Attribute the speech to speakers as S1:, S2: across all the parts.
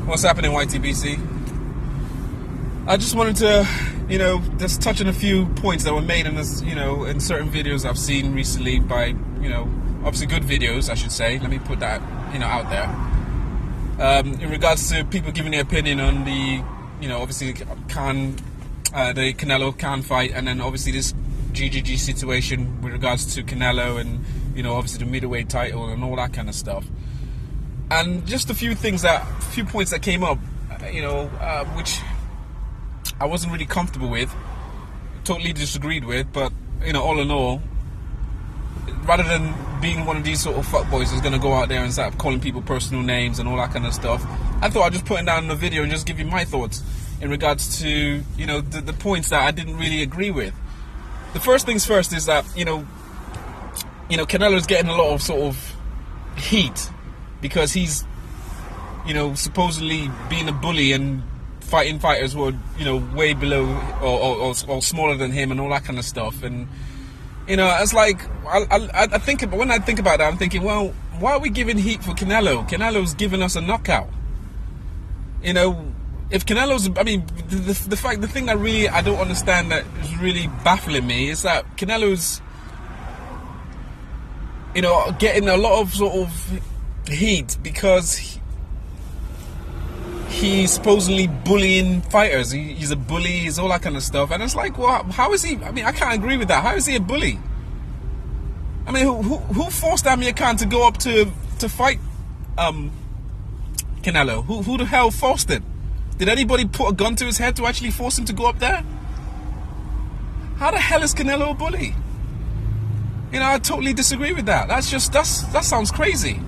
S1: What's happening, YTBC? I just wanted to, just touch on a few points that were made in this, in certain videos I've seen recently by, obviously good videos, I should say. Let me put that, out there. In regards to people giving their opinion on the, obviously the Canelo Khan fight, and then obviously this GGG situation with regards to Canelo and, obviously the middleweight title and all that kind of stuff. And just a few points that came up, which I wasn't really comfortable with, totally disagreed with, but, all in all, rather than being one of these sort of fuckboys who's going to go out there and start calling people personal names and all that kind of stuff, I thought I'd just put it down in the video and just give you my thoughts in regards to, the points that I didn't really agree with. The first things first is that, Canelo's getting a lot of sort of heat because he's, supposedly being a bully and fighting fighters who are, way below or smaller than him and all that kind of stuff. And, it's like, I think, when I think about that, I'm thinking, well, why are we giving heat for Canelo? Canelo's giving us a knockout. If Canelo's, the thing that really I don't understand that is really baffling me is that Canelo's, getting a lot of sort of heat because he's supposedly bullying fighters. He's a bully, he's all that kind of stuff. And it's like, well, how is he? I can't agree with that. How is he a bully? Who forced Amir Khan to go up to fight Canelo? Who the hell forced it? Did anybody put a gun to his head to actually force him to go up there? How the hell is Canelo a bully? I totally disagree with that. That sounds crazy.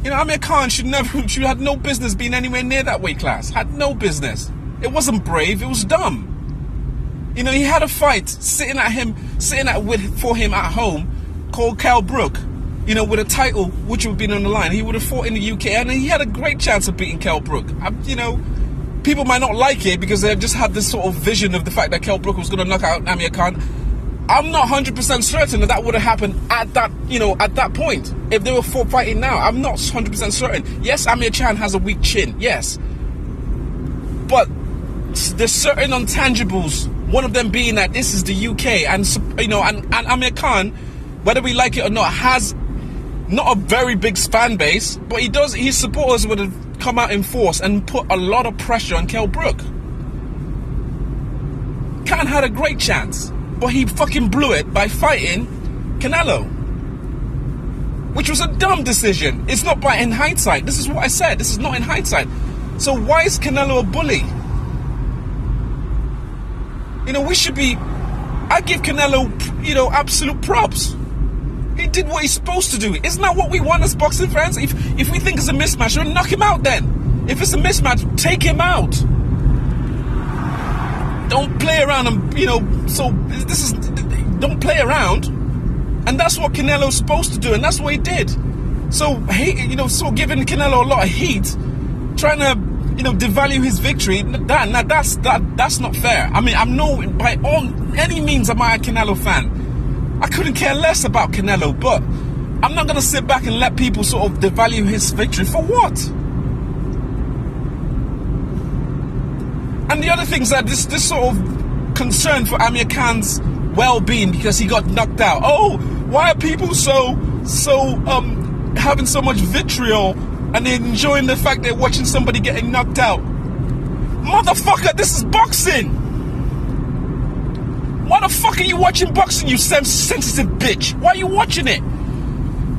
S1: Amir Khan should had no business being anywhere near that weight class. Had no business. It wasn't brave, it was dumb. He had a fight sitting for him at home called Kell Brook, with a title which would have been on the line. He would have fought in the UK and he had a great chance of beating Kell Brook. People might not like it because they've just had this sort of vision of the fact that Kell Brook was going to knock out Amir Khan. I'm not 100% certain that would have happened at that, at that point. If they were fighting now, I'm not 100% certain. Yes, Amir Khan has a weak chin, yes. But there's certain intangibles, one of them being that this is the UK, and Amir Khan, whether we like it or not, has not a very big fan base, but his supporters would have come out in force and put a lot of pressure on Kell Brook. Khan had a great chance, but he fucking blew it by fighting Canelo, which was a dumb decision. It's not in hindsight. This is what I said. This is not in hindsight. So why is Canelo a bully? I give Canelo, absolute props. He did what he's supposed to do. Isn't that what we want as boxing fans? If we think it's a mismatch, then knock him out then. If it's a mismatch, take him out. Don't play around and, don't play around. And that's what Canelo's supposed to do, and that's what he did. So, giving Canelo a lot of heat, trying to, devalue his victory, that's not fair. By any means, am I a Canelo fan. I couldn't care less about Canelo, but I'm not going to sit back and let people sort of devalue his victory. For what? And the other things are this sort of concern for Amir Khan's well-being because he got knocked out. Oh, why are people so having so much vitriol and they're enjoying the fact they're watching somebody getting knocked out? Motherfucker, this is boxing. Why the fuck are you watching boxing, you sensitive bitch? Why are you watching it?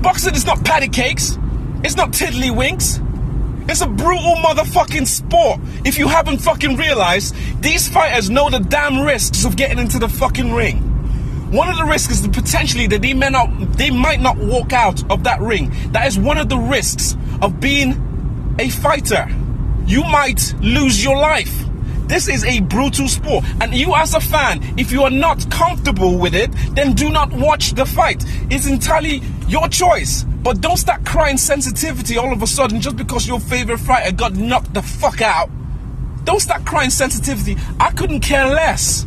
S1: Boxing is not patty cakes. It's not tiddlywinks. It's a brutal motherfucking sport. If you haven't fucking realized, these fighters know the damn risks of getting into the fucking ring. One of the risks is potentially that they might not walk out of that ring. That is one of the risks of being a fighter. You might lose your life. This is a brutal sport. And you as a fan, if you are not comfortable with it, then do not watch the fight. It's entirely your choice. But don't start crying sensitivity all of a sudden just because your favorite fighter got knocked the fuck out. Don't start crying sensitivity. I couldn't care less.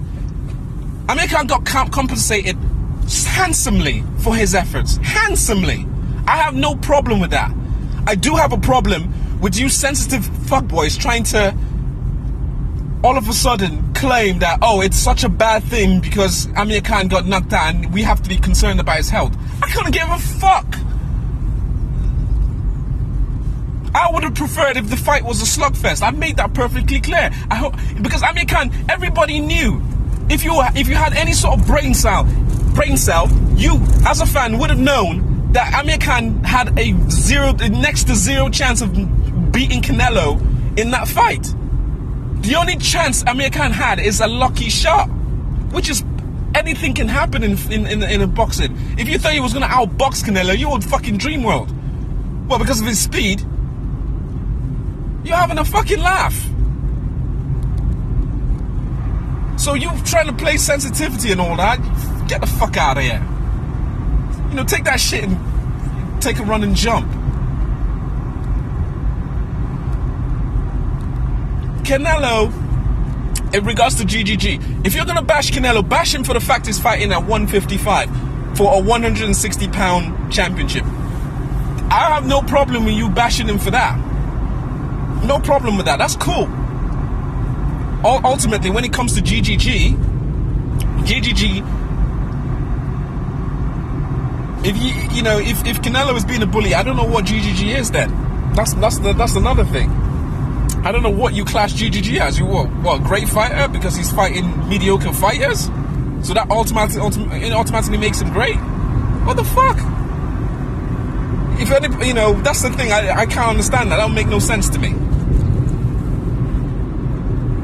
S1: Amir Khan got compensated handsomely for his efforts. Handsomely. I have no problem with that. I do have a problem with you sensitive fuckboys trying to all of a sudden claim that, oh, it's such a bad thing because Amir Khan got knocked out and we have to be concerned about his health. I couldn't give a fuck. I would have preferred if the fight was a slugfest. I made that perfectly clear. I hope, because Amir Khan, everybody knew. If you had any sort of brain cell, you as a fan would have known that Amir Khan had a next to zero chance of beating Canelo in that fight. The only chance Amir Khan had is a lucky shot, which is anything can happen in a boxing. If you thought he was going to outbox Canelo, you would fucking dream world. Well, because of his speed, you're having a fucking laugh. So you trying to play sensitivity and all that, get the fuck out of here. You know, take that shit and take a run and jump. Canelo, in regards to GGG, if you're going to bash Canelo, bash him for the fact he's fighting at 155 for a 160-pound championship. I have no problem with you bashing him for that. No problem with that. That's cool. Ultimately, when it comes to GGG, if Canelo is being a bully, I don't know what GGG is then. That's another thing. I don't know what you class GGG as. You what a great fighter because he's fighting mediocre fighters? So that automatically makes him great? What the fuck? If any, that's the thing. I can't understand that. That don't make no sense to me.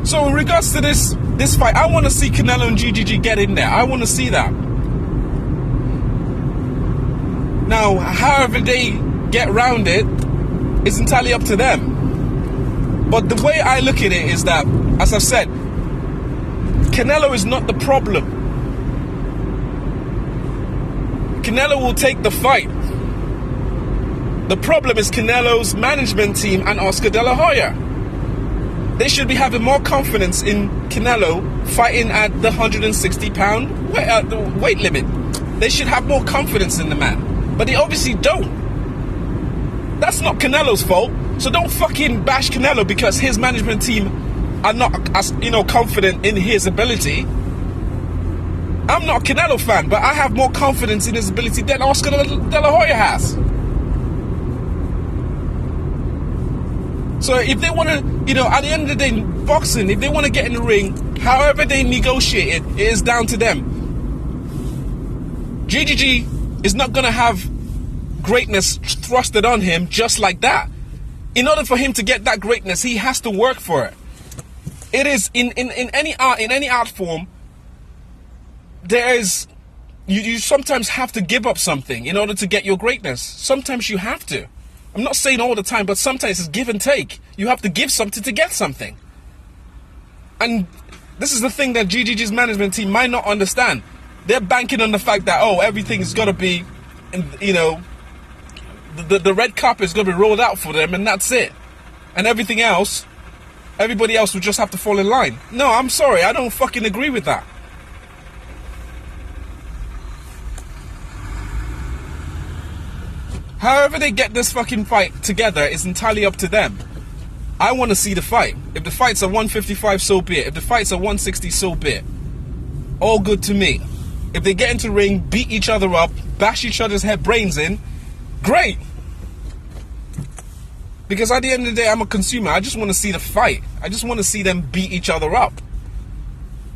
S1: So in regards to this fight, I want to see Canelo and GGG get in there. I want to see that. Now, however they get round it is entirely up to them. But the way I look at it is that, as I've said, Canelo is not the problem. Canelo will take the fight. The problem is Canelo's management team and Oscar De La Hoya. They should be having more confidence in Canelo fighting at the 160-pound weight limit. They should have more confidence in the man. But they obviously don't. That's not Canelo's fault. So don't fucking bash Canelo because his management team are not as confident in his ability. I'm not a Canelo fan, but I have more confidence in his ability than Oscar De La Hoya has. So if they want to, at the end of the day, boxing, if they want to get in the ring, however they negotiate it, it is down to them. GGG is not going to have greatness thrusted on him just like that. In order for him to get that greatness, he has to work for it. It is in any art form, you sometimes have to give up something in order to get your greatness. Sometimes you have to. I'm not saying all the time, but sometimes it's give and take. You have to give something to get something. And this is the thing that GGG's management team might not understand. They're banking on the fact that, everything's got to be, the red carpet is going to be rolled out for them and that's it. And everybody else will just have to fall in line. No, I'm sorry. I don't fucking agree with that. However they get this fucking fight together is entirely up to them. I want to see the fight. If the fight's at 155, so be it. If the fight's at 160, so be it. All good to me. If they get into the ring, beat each other up, bash each other's brains in, great. Because at the end of the day, I'm a consumer. I just want to see the fight. I just want to see them beat each other up.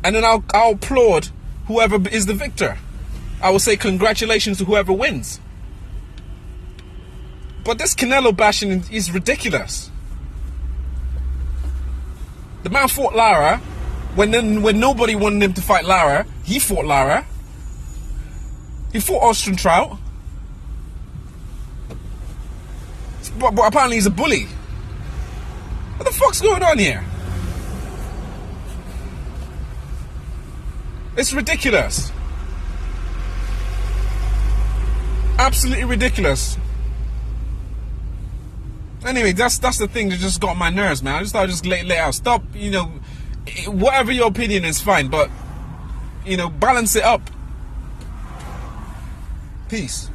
S1: And then I'll applaud whoever is the victor. I will say congratulations to whoever wins. But this Canelo bashing is ridiculous. The man fought Lara when nobody wanted him to fight Lara. He fought Lara. He fought Austrian Trout. But apparently he's a bully. What the fuck's going on here? It's ridiculous. Absolutely ridiculous. Anyway, that's the thing that just got my nerves, man. I just thought I'd just lay it out. Stop, whatever your opinion is fine, but, balance it up. Peace.